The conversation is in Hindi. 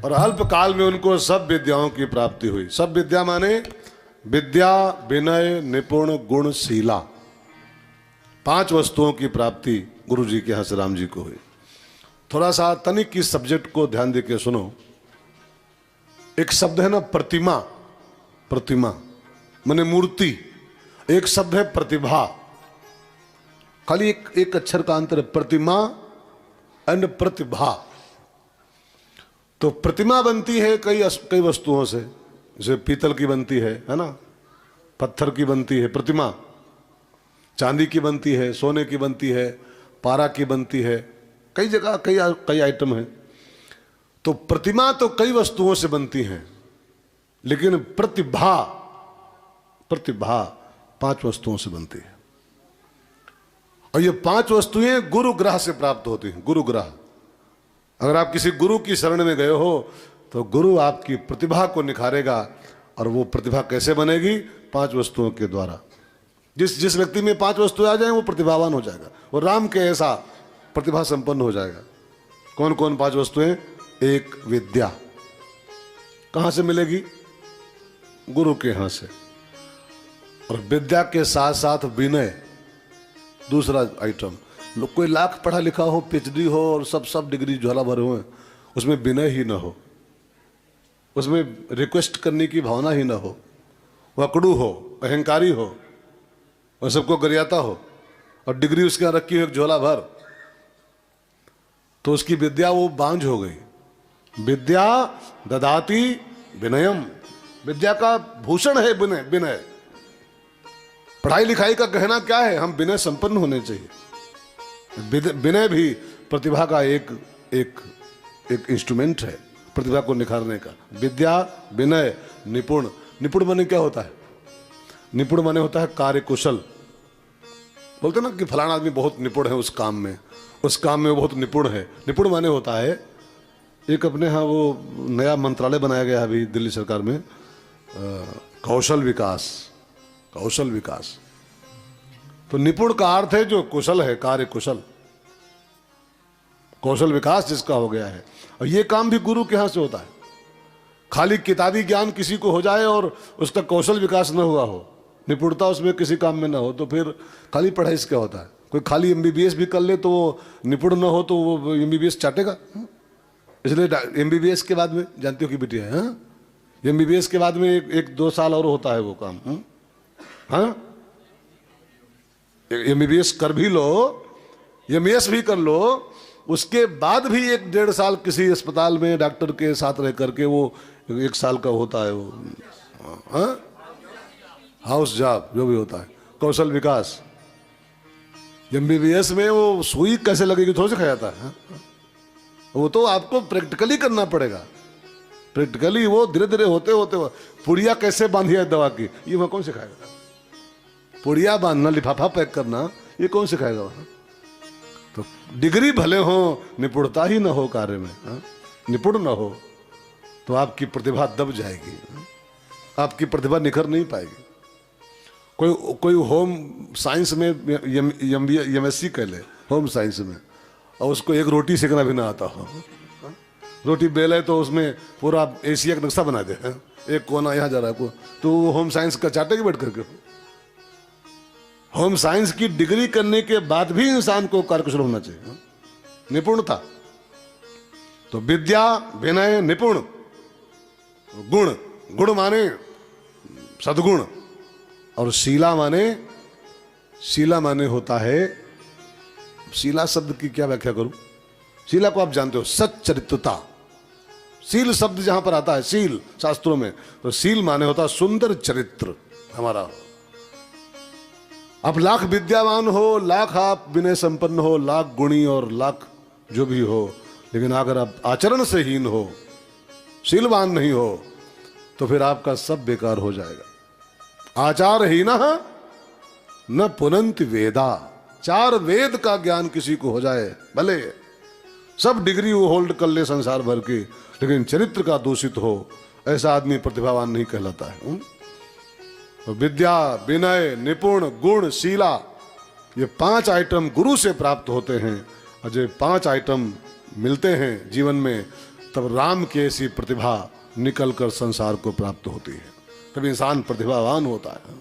और अल्प काल में उनको सब विद्याओं की प्राप्ति हुई। सब विद्या माने विद्या, विनय, निपुण, गुण, शीला, 5 वस्तुओं की प्राप्ति गुरु जी के यहाँ से राम जी को हुई। थोड़ा सा तनिक की सब्जेक्ट को ध्यान देके सुनो। एक शब्द है ना प्रतिमा, प्रतिमा माने मूर्ति। एक शब्द है प्रतिभा, खाली एक अक्षर का अंतर है, प्रतिमा एंड प्रतिभा। तो प्रतिमा बनती है कई वस्तुओं से, जैसे पीतल की बनती है ना, पत्थर की बनती है प्रतिमा, चांदी की बनती है, सोने की बनती है, पारा की बनती है, कई जगह कई आइटम है। तो प्रतिमा तो कई वस्तुओं से बनती हैं, लेकिन प्रतिभा 5 वस्तुओं से बनती है। और ये 5 वस्तुएं गुरु ग्रह से प्राप्त होती हैं। गुरु ग्रह, अगर आप किसी गुरु की शरण में गए हो तो गुरु आपकी प्रतिभा को निखारेगा। और वो प्रतिभा कैसे बनेगी? 5 वस्तुओं के द्वारा। जिस व्यक्ति में 5 वस्तुएं आ जाएं वो प्रतिभावान हो जाएगा, वो राम के ऐसा प्रतिभा संपन्न हो जाएगा। कौन कौन 5 वस्तुएं? एक विद्या, कहां से मिलेगी? गुरु के यहां से। और विद्या के साथ साथ विनय, दूसरा आइटम। लोग कोई लाख पढ़ा लिखा हो, पीएचडी हो और सब डिग्री झोला भरे हुए, उसमें विनय ही ना हो, उसमें रिक्वेस्ट करने की भावना ही ना हो, वकड़ू हो, अहंकारी हो और सबको गरियाता हो, और डिग्री उसके यहाँ रखी हो एक झोला भर, तो उसकी विद्या वो बांझ हो गई। विद्या ददाति विनयम, विद्या का भूषण है विनय। पढ़ाई लिखाई का कहना क्या है? हम विनय संपन्न होने चाहिए। विनय भी प्रतिभा का एक इंस्ट्रूमेंट है, प्रतिभा को निखारने का। विद्या, विनय, निपुण। निपुण माने क्या होता है? निपुण माने होता है कार्यकुशल। बोलते ना कि फलाना आदमी बहुत निपुण है उस काम में वो बहुत निपुण है। निपुण माने होता है, एक अपने यहाँ वो नया मंत्रालय बनाया गया है अभी दिल्ली सरकार में, कौशल विकास। तो निपुण का अर्थ है जो कुशल है, कार्य कुशल, कौशल विकास जिसका हो गया है। और ये काम भी गुरु के यहाँ से होता है। खाली किताबी ज्ञान किसी को हो जाए और उसका कौशल विकास न हुआ हो, निपुणता उसमें किसी काम में ना हो, तो फिर खाली पढ़ाई से क्या होता है? कोई खाली MBBS भी कर ले तो वो निपुण न हो तो वो MBBS चाटेगा। इसलिए MBBS के बाद में, जानती हो कि बिटिया है, MBBS के बाद में 1-2 साल और होता है वो काम। हाँ, MBBS कर भी लो, MS भी कर लो, उसके बाद भी 1-1.5 साल किसी अस्पताल में डॉक्टर के साथ रह करके वो 1 साल का होता है वो, हाँ, हाउस जॉब जो भी होता है, कौशल विकास। MBBS में वो सुई कैसे लगेगी थोड़ा सा खाया जाता है, वो तो आपको प्रैक्टिकली करना पड़ेगा। प्रैक्टिकली वो धीरे धीरे होते पुड़िया कैसे बांधी है दवा की, ये वहाँ कौन सिखाएगा? पुड़िया बांधना, लिफाफा पैक करना, ये कौन सिखाएगा वहाँ? तो डिग्री भले हो, निपुणता ही ना हो कार्य में, निपुण ना हो तो आपकी प्रतिभा दब जाएगी, आपकी प्रतिभा निखर नहीं पाएगी। कोई होम साइंस में MSc कर ले, होम साइंस में, और उसको एक रोटी सेकना भी ना आता हो, रोटी बेले तो उसमें पूरा एशिया का नक्शा बना दे, एक कोना यहाँ जा रहा है, तो होम साइंस का चाटेगी बैठ करके। होम साइंस की डिग्री करने के बाद भी इंसान को कार्यकुशल होना चाहिए, निपुणता। तो विद्या, विनय, निपुण, गुण माने सद्गुण, और शीला माने होता है, शीला शब्द की क्या व्याख्या करूं? शीला को आप जानते हो, सच्चरित्रता। शील शब्द जहां पर आता है, शील शास्त्रों में, तो शील माने होता है सुंदर चरित्र हमारा। आप लाख विद्यावान हो, लाख आप विनय संपन्न हो, लाख गुणी और लाख जो भी हो, लेकिन अगर आप आचरण से हीन हो, शीलवान नहीं हो, तो फिर आपका सब बेकार हो जाएगा। आचारहीन न पुनंति वेदा। 4 वेद का ज्ञान किसी को हो जाए, भले सब डिग्री वो होल्ड कर ले संसार भर की, लेकिन चरित्र का दूषित हो, ऐसा आदमी प्रतिभावान नहीं कहलाता है। तो विद्या, विनय, निपुण, गुण, शीला, ये 5 आइटम गुरु से प्राप्त होते हैं। और जो 5 आइटम मिलते हैं जीवन में, तब राम की ऐसी प्रतिभा निकलकर संसार को प्राप्त होती है, तब इंसान प्रतिभावान होता है।